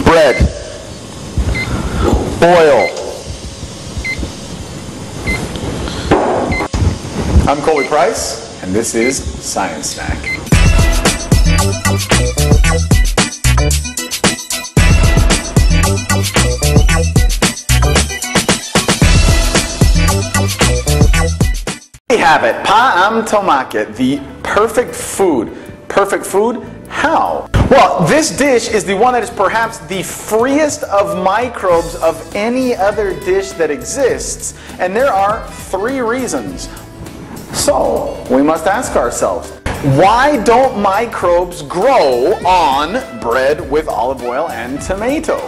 bread, oil. I'm Colby Price, and this is Science Snack. We have it, paam tomaket, the perfect food. Perfect food? How? Well, this dish is the one that is perhaps the freest of microbes of any other dish that exists, and there are 3 reasons. So, we must ask ourselves, why don't microbes grow on bread with olive oil and tomato?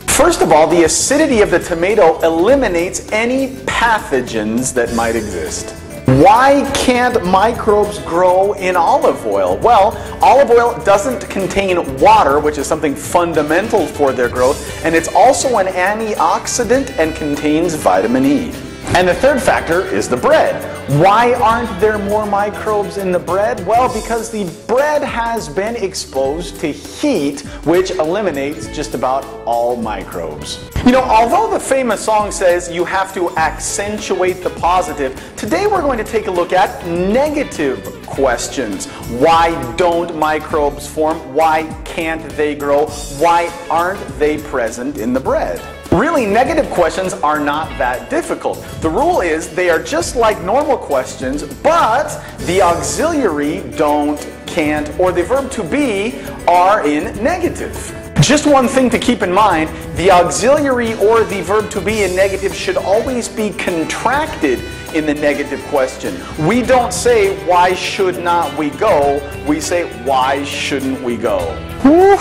First of all, the acidity of the tomato eliminates any pathogens that might exist. Why can't microbes grow in olive oil? Well, olive oil doesn't contain water, which is something fundamental for their growth, and it's also an antioxidant and contains vitamin E. And the third factor is the bread. Why aren't there more microbes in the bread? Well, because the bread has been exposed to heat, which eliminates just about all microbes. You know, although the famous song says you have to accentuate the positive, today we're going to take a look at negative questions. Why don't microbes form? Why can't they grow? Why aren't they present in the bread? Really, negative questions are not that difficult. The rule is they are just like normal questions, but the auxiliary don't, can't, or the verb to be are in negative. Just one thing to keep in mind, the auxiliary or the verb to be in negative should always be contracted in the negative question. We don't say, why should not we go? We say, why shouldn't we go? Whew,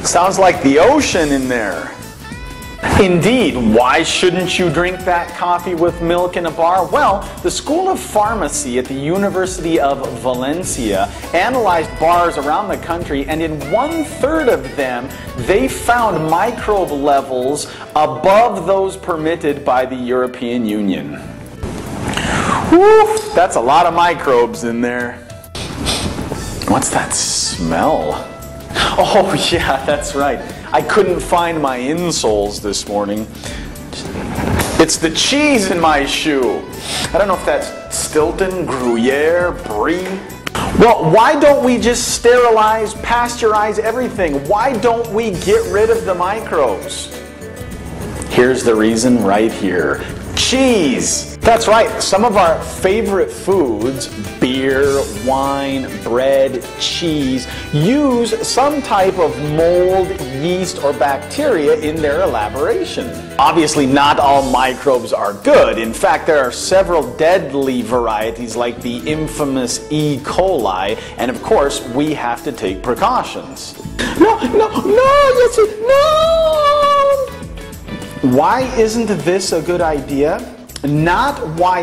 sounds like the ocean in there. Indeed, why shouldn't you drink that coffee with milk in a bar? Well, the School of Pharmacy at the University of Valencia analyzed bars around the country, and in 1/3 of them, they found microbe levels above those permitted by the European Union. Whew, that's a lot of microbes in there. What's that smell? Oh yeah, that's right. I couldn't find my insoles this morning. It's the cheese in my shoe. I don't know if that's Stilton, Gruyere, Brie. Well, why don't we just sterilize, pasteurize everything? Why don't we get rid of the microbes? Here's the reason right here. Cheese! That's right, some of our favorite foods, beer, wine, bread, cheese, use some type of mold, yeast, or bacteria in their elaboration. Obviously, not all microbes are good. In fact, there are several deadly varieties like the infamous E. coli, and of course, we have to take precautions. No, yes, no! Why isn't this a good idea? Not why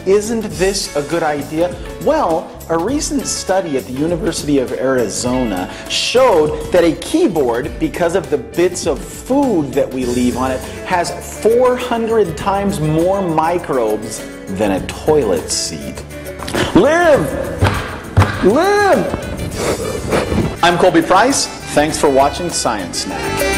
isn't this a good idea? Well, a recent study at the University of Arizona showed that a keyboard, because of the bits of food that we leave on it, has 400 times more microbes than a toilet seat. Live! Live! I'm Colby Price. Thanks for watching Science Snack.